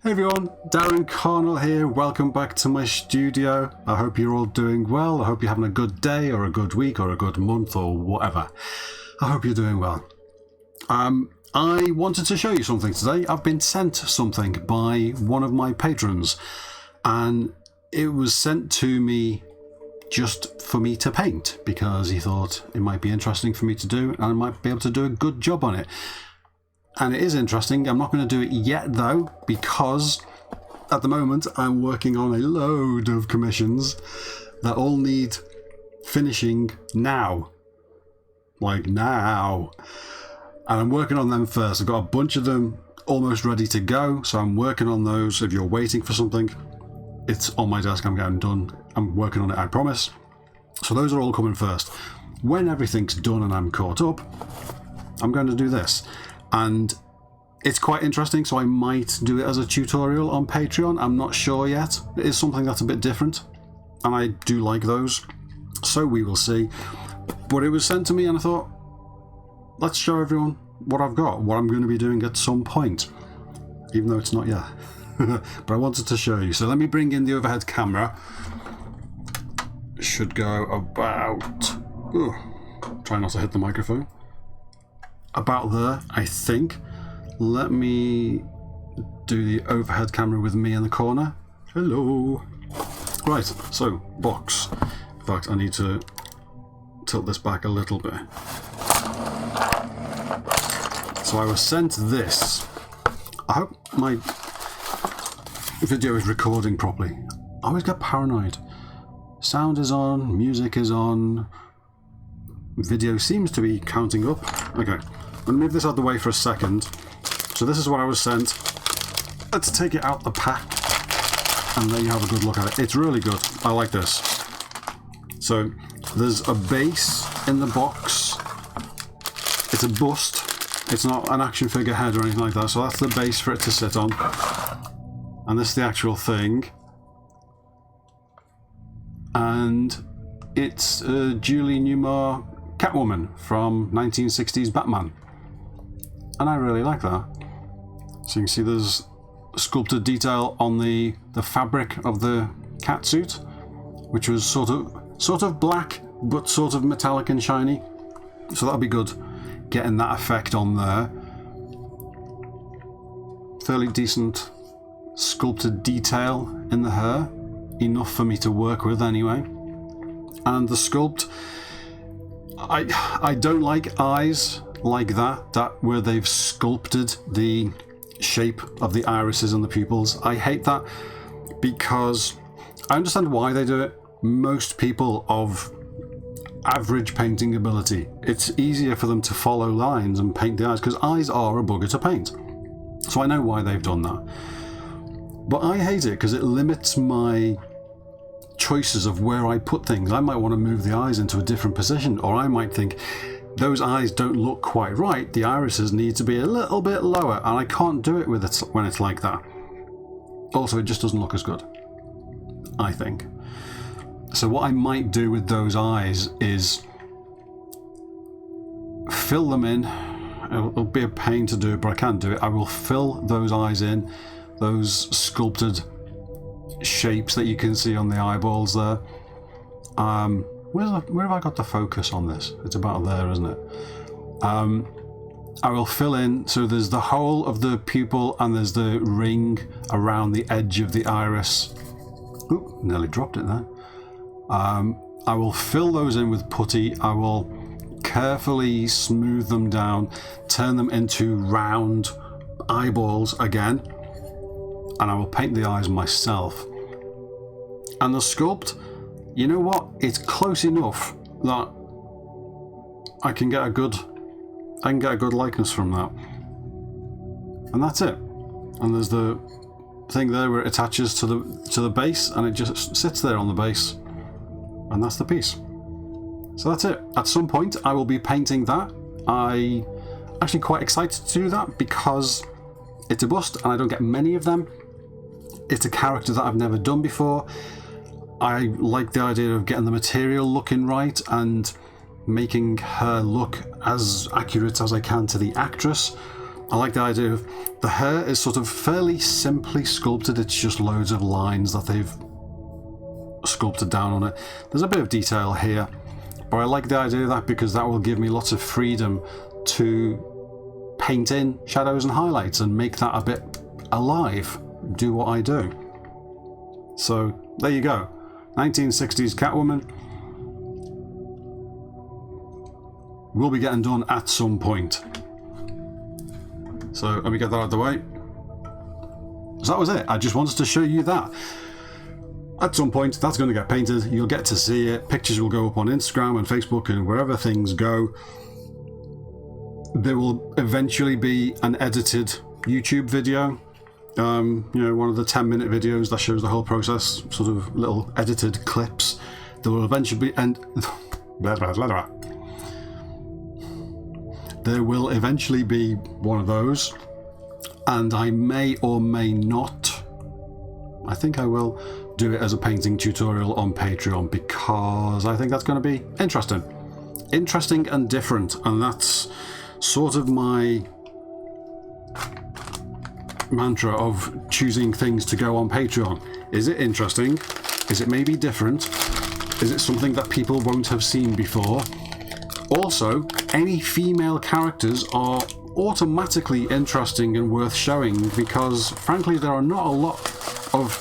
Hey everyone, Darren Cornell here. Welcome back to my studio. I hope you're all doing well. I hope you're having a good day or a good week or a good month or whatever. I hope you're doing well. I wanted to show you something today. I've been sent something by one of my patrons, and it was sent to me just for me to paint because he thought it might be interesting for me to do and I might be able to do a good job on it. And it is interesting. I'm not going to do it yet though, because at the moment I'm working on a load of commissions that all need finishing now. Like now. And I'm working on them first. I've got a bunch of them almost ready to go, so I'm working on those. If you're waiting for something, it's on my desk. I'm getting done. I'm working on it, I promise. So those are all coming first. When everything's done and I'm caught up, I'm going to do this. And it's quite interesting, so I might do it as a tutorial on Patreon. I'm not sure yet. It is something that's a bit different, and I do like those, so we will see. But it was sent to me and I thought, let's show everyone what I've got, what I'm going to be doing at some point, even though it's not yet. But I wanted to show you. So let me bring in the overhead camera. It should go about... Ooh, try not to hit the microphone. About there, I think. Let me do the overhead camera with me in the corner. Hello. Right, so box. In fact, I need to tilt this back a little bit. So I was sent this. I hope my video is recording properly. I always get paranoid. Sound is on, music is on. Video seems to be counting up. Okay, I'm going to move this out of the way for a second. So this is what I was sent. Let's take it out the pack and then you have a good look at it. It's really good. I like this. So there's a base in the box. It's a bust. It's not an action figure head or anything like that. So that's the base for it to sit on. And this is the actual thing. And it's Julie Newmar Catwoman from 1960s Batman. And I really like that. So you can see there's sculpted detail on the fabric of the cat suit, which was sort of black but sort of metallic and shiny. So that'll be good, getting that effect on there. Fairly decent sculpted detail in the hair, enough for me to work with anyway. And the sculpt, I don't like eyes like that where they've sculpted the shape of the irises and the pupils. I hate that because I understand why they do it. Most people of average painting ability, it's easier for them to follow lines and paint the eyes because eyes are a bugger to paint. So I know why they've done that. But I hate it because it limits my choices of where I put things. I might want to move the eyes into a different position, or I might think those eyes don't look quite right, the irises need to be a little bit lower, and I can't do it with it when it's like that. Also, it just doesn't look as good, I think. So what I might do with those eyes is fill them in. It'll be a pain to do, but I can do it. I will fill those eyes in, those sculpted shapes that you can see on the eyeballs there. Where have I got the focus on this? It's about there, isn't it? I will fill in, so there's the whole of the pupil and there's the ring around the edge of the iris. Oop, nearly dropped it there. I will fill those in with putty. I will carefully smooth them down, turn them into round eyeballs again, and I will paint the eyes myself. And the sculpt, you know what? It's close enough that I can get a good likeness from that. And that's it. And there's the thing there where it attaches to the base, and it just sits there on the base. And that's the piece. So that's it. At some point I will be painting that. I'm actually quite excited to do that because it's a bust and I don't get many of them. It's a character that I've never done before. I like the idea of getting the material looking right and making her look as accurate as I can to the actress. I like the idea of the hair is sort of fairly simply sculpted. It's just loads of lines that they've sculpted down on it. There's a bit of detail here, but I like the idea of that because that will give me lots of freedom to paint in shadows and highlights and make that a bit alive, do what I do. So there you go, 1960s Catwoman will be getting done at some point. So let me get that out of the way. So that was it. I just wanted to show you that. At some point, that's going to get painted. You'll get to see it. Pictures will go up on Instagram and Facebook and wherever things go. There will eventually be an edited YouTube video. You know, one of the 10-minute videos that shows the whole process, sort of little edited clips. There will eventually be... There will eventually be one of those, and I may or may not, I think I will do it as a painting tutorial on Patreon because I think that's going to be interesting and different, and that's sort of my mantra of choosing things to go on Patreon. Is it interesting? Is it maybe different? Is it something that people won't have seen before? Also, any female characters are automatically interesting and worth showing because, frankly, there are not a lot of...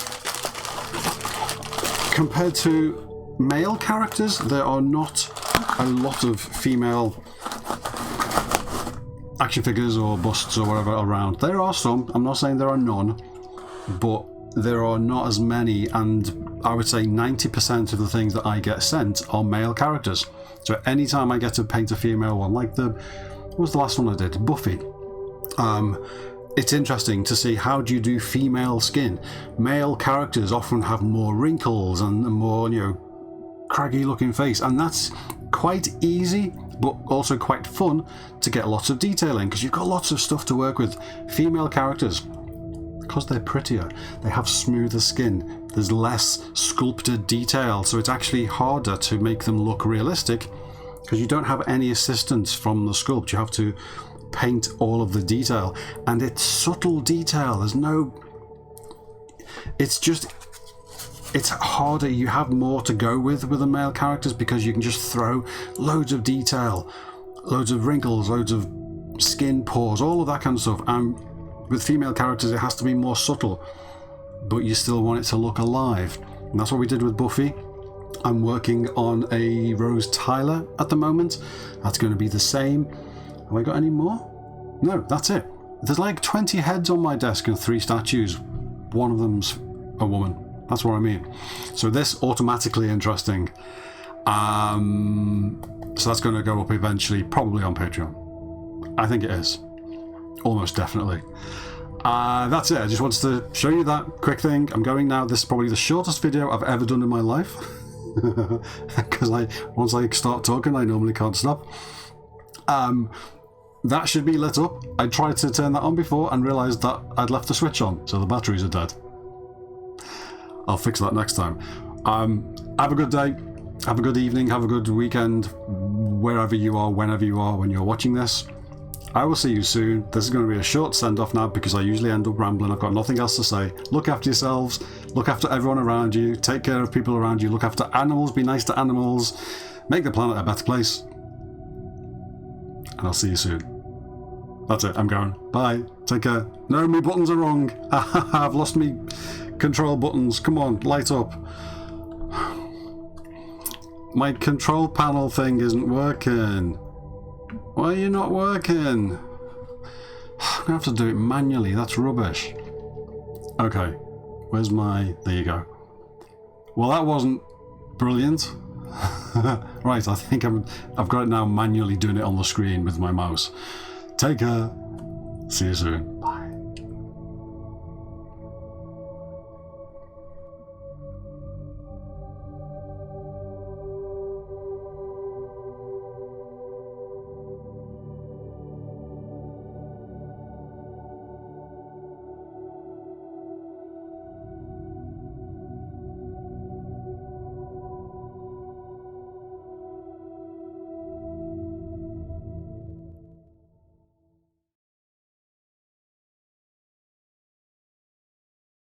Compared to male characters, there are not a lot of female action figures or busts or whatever around. There are some, I'm not saying there are none, but there are not as many, and I would say 90% of the things that I get sent are male characters. So anytime I get to paint a female one, like what was the last one I did? Buffy. It's interesting to see how do you do female skin. Male characters often have more wrinkles and a more, you know, craggy looking face, and that's quite easy, but also quite fun to get lots of detail in because you've got lots of stuff to work with. Female characters, because they're prettier, they have smoother skin, there's less sculpted detail, so it's actually harder to make them look realistic because you don't have any assistance from the sculpt. You have to paint all of the detail, and it's subtle detail. There's no... It's harder. You have more to go with the male characters because you can just throw loads of detail, loads of wrinkles, loads of skin pores, all of that kind of stuff. And with female characters, it has to be more subtle, but you still want it to look alive. And that's what we did with Buffy. I'm working on a Rose Tyler at the moment. That's going to be the same. Have I got any more? No, that's it. There's like 20 heads on my desk and 3 statues. One of them's a woman. That's what I mean. So this automatically interesting. So that's going to go up eventually, probably on Patreon. I think it is. Almost definitely. That's it. I just wanted to show you that quick thing. I'm going now. This is probably the shortest video I've ever done in my life. Because once I start talking, I normally can't stop. That should be lit up. I tried to turn that on before and realised that I'd left the switch on, so the batteries are dead. I'll fix that next time. Have a good day. Have a good evening. Have a good weekend. Wherever you are, whenever you are, when you're watching this. I will see you soon. This is going to be a short send-off now because I usually end up rambling. I've got nothing else to say. Look after yourselves. Look after everyone around you. Take care of people around you. Look after animals. Be nice to animals. Make the planet a better place. And I'll see you soon. That's it. I'm going. Bye. Take care. No, my buttons are wrong. I've lost me control buttons. Come on, light up. My control panel thing isn't working. Why are you not working? I'm gonna have to do it manually. That's rubbish. Okay, where's my... There you go. Well, that wasn't brilliant. Right, I think I've got it now manually doing it on the screen with my mouse. Take care. See you soon. Bye.